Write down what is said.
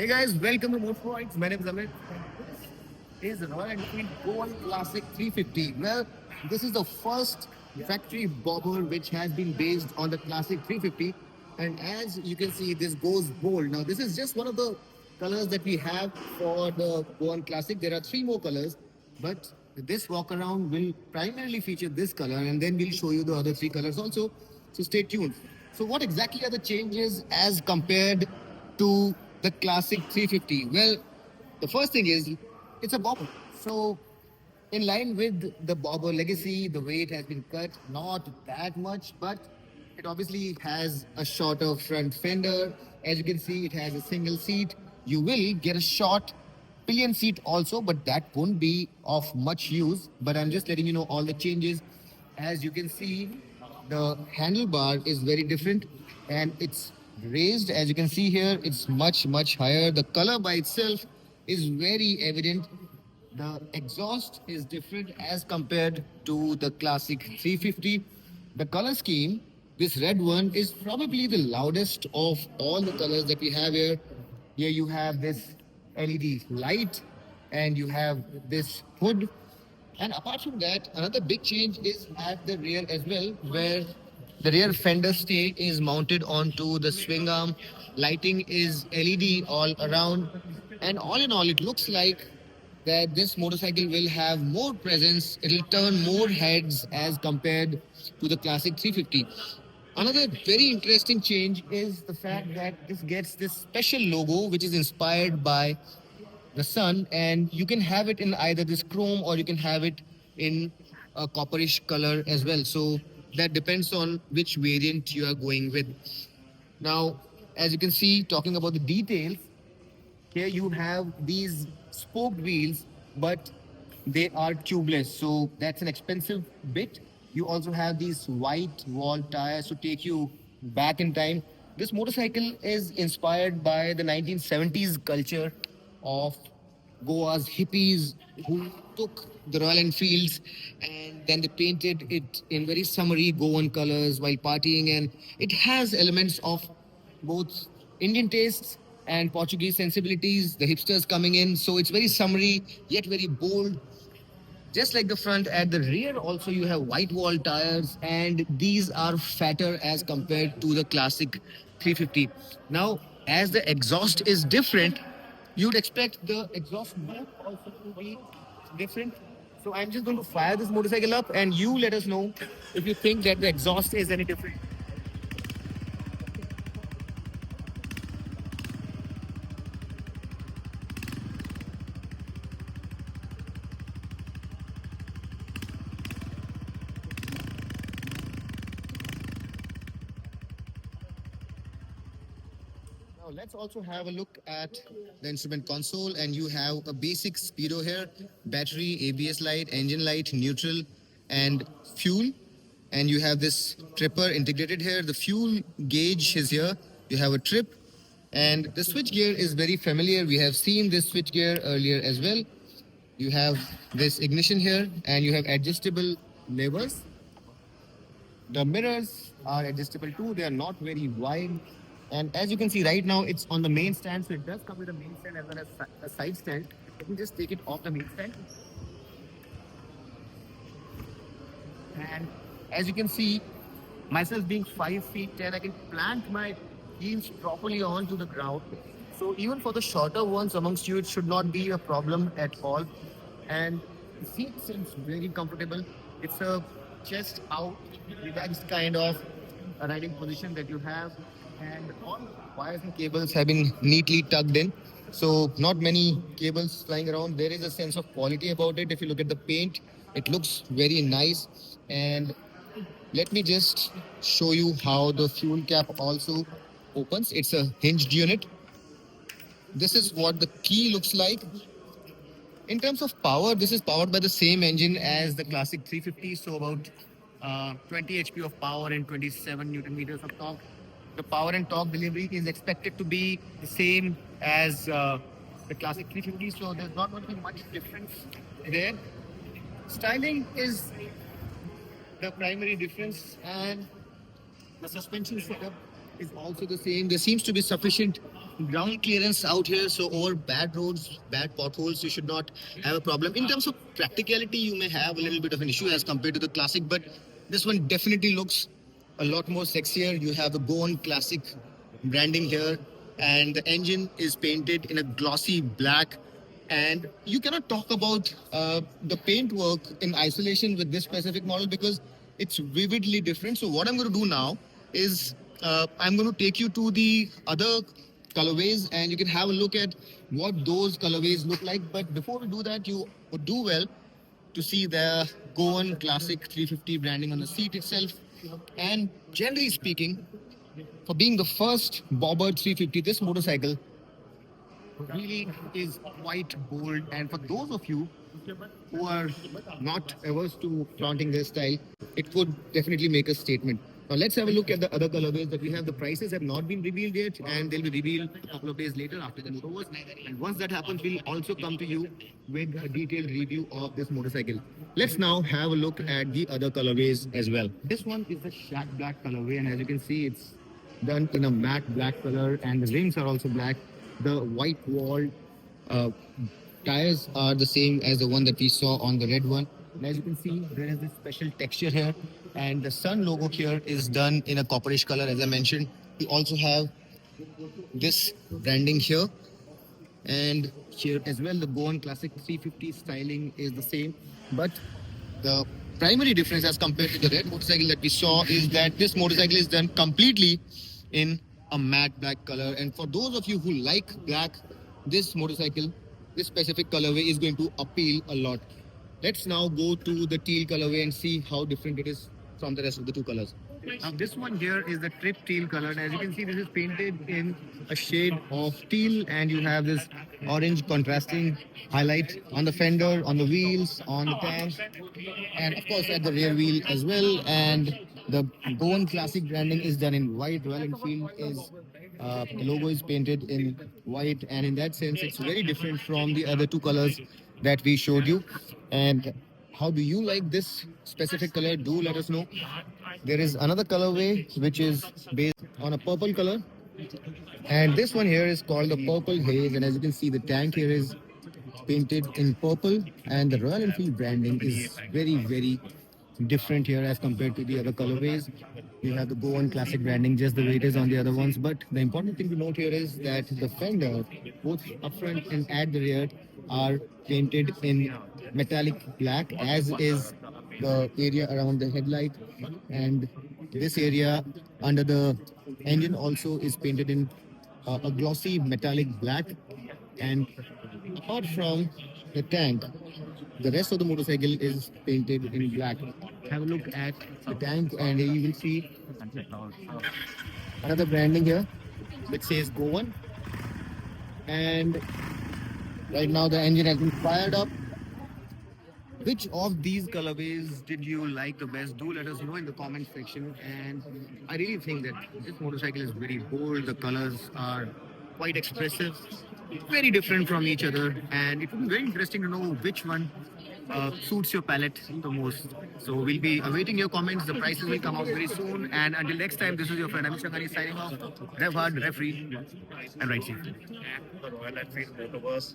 Hey guys, welcome to Motorpoints. My name is Amit. This is the Royal Enfield Goan Classic 350. Well, this is the first factory bobber which has been based on the Classic 350. And as you can see, this goes bold. Now, this is just one of the colors that we have for the Goan Classic. There are three more colors, but this walkaround will primarily feature this color, and then we'll show you the other three colors also. So stay tuned. So, what exactly are the changes as compared to the Classic 350? Well, the first thing is it's a bobber. So, in line with the bobber legacy, the way it has been cut, not that much, but it obviously has a shorter front fender. As you can see, it has a single seat. You will get a short pillion seat also, but that won't be of much use. But I'm just letting you know all the changes. As you can see, the handlebar is very different and it's raised. As you can see here, it's much higher. The color by itself is very evident. The exhaust is different as compared to the classic 350. The color scheme, this red one is probably the loudest of all the colors that we have here. Here you have this LED light and you have this hood. And apart from that, another big change is at the rear as well, where the rear fender stay is mounted onto the swing arm. Lighting is LED all around. And all in all, it looks like that this motorcycle will have more presence. It'll turn more heads as compared to the classic 350. Another very interesting change is the fact that this gets this special logo, which is inspired by the sun, and you can have it in either this chrome or you can have it in a copperish color as well. So that depends on which variant you are going with. Now, as you can see, talking about the details, here you have these spoked wheels, but they are tubeless, so that's an expensive bit. You also have these white wall tires to take you back in time. This motorcycle is inspired by the 1970s culture of Goa's hippies who took the Royal Enfields and then they painted it in very summery Goan colors while partying, and it has elements of both Indian tastes and Portuguese sensibilities, the hipsters coming in. So it's very summery yet very bold. Just like the front, at the rear also you have white wall tires, and these are fatter as compared to the classic 350. Now, as the exhaust is different, you'd expect the exhaust note also to be different. So I'm just going to fire this motorcycle up, and you let us know if you think that the exhaust is any different. Now let's also have a look at the instrument console, and you have a basic speedo here, battery, ABS light, engine light, neutral, and fuel. And you have this tripper integrated here. The fuel gauge is here. You have a trip, and the switch gear is very familiar. We have seen this switch gear earlier as well. You have this ignition here, and you have adjustable levers. The mirrors are adjustable too. They are not very wide. And as you can see right now, it's on the main stand. So it does come with a main stand as well as a side stand. Let me just take it off the main stand. And as you can see, myself being 5 feet 10, I can plant my heels properly onto the ground. So even for the shorter ones amongst you, it should not be a problem at all. And the seat seems very comfortable. It's a chest out, relaxed kind of a riding position that you have. And all wires and cables have been neatly tucked in. So not many cables flying around. There is a sense of quality about it. If you look at the paint, it looks very nice. And let me just show you how the fuel cap also opens. It's a hinged unit. This is what the key looks like. In terms of power, this is powered by the same engine as the classic 350, so about 20 HP of power and 27 Newton meters of torque. The power and torque delivery is expected to be the same as the classic 350, so there's not going to be much difference there. Styling is the primary difference, and the suspension setup is also the same. There seems to be sufficient ground clearance out here, so over bad roads, bad potholes, you should not have a problem. In terms of practicality, you may have a little bit of an issue as compared to the Classic, but this one definitely looks a lot more sexier. You have the Goan Classic branding here, and the engine is painted in a glossy black. And you cannot talk about the paint work in isolation with this specific model because it's vividly different. So what I'm going to do now is I'm going to take you to the other colorways and you can have a look at what those colorways look like. But before we do that, you would do well to see the Goan Classic 350 branding on the seat itself. And generally speaking, for being the first Bobber 350, this motorcycle really is quite bold. And for those of you who are not averse to flaunting their style, it would definitely make a statement. Now let's have a look at the other colorways that we have. The prices have not been revealed yet, and they'll be revealed a couple of days later after the motor was. And once that happens, we'll also come to you with a detailed review of this motorcycle. Let's now have a look at the other colorways as well. This one is the Shack Black colorway, and as you can see, it's done in a matte black color, and the rims are also black. The white wall uh, tires are the same as the one that we saw on the red one. And as you can see, there is this special texture here, and the sun logo here is done in a copperish color, as I mentioned. We also have this branding here, and here as well, the Goan Classic 350 styling is the same, but the primary difference as compared to the red motorcycle that we saw is that this motorcycle is done completely in a matte black color. And for those of you who like black, this motorcycle, this specific colorway is going to appeal a lot. Let's now go to the teal colorway and see how different it is from the rest of the two colors. Now this one here is the trip teal color. As you can see, this is painted in a shade of teal, and you have this orange contrasting highlight on the fender, on the wheels, on the tank, and of course at the rear wheel as well. And the Goan Classic branding is done in white. Royal Enfield is the logo is painted in white, and in that sense, it's very different from the other two colors that we showed you. And how do you like this specific color? Do let us know. There is another colorway which is based on a purple color, and this one here is called the Purple Haze. And as you can see, the tank here is painted in purple, and the Royal Enfield branding is very different here as compared to the other colorways. You have the Goan Classic branding just the way it is on the other ones, but the important thing to note here is that the fender, both up front and at the rear, are painted in metallic black, as is the area around the headlight, and this area under the engine also is painted in a glossy metallic black. And apart from the tank, the rest of the motorcycle is painted in black. Have a look at the tank and you will see another branding here which says Goan. And right now the engine has been fired up. Which of these colorways did you like the best? Do let us know in the comment section. And I really think that this motorcycle is very bold. The colors are quite expressive, very different from each other. And it would be very interesting to know which one suits your palate the most. So we'll be awaiting your comments. The prices will come out very soon. And until next time, this is your friend Amit Shangani signing off. Rev hard, rev free, and ride safe. The Royal Enfield Motorverse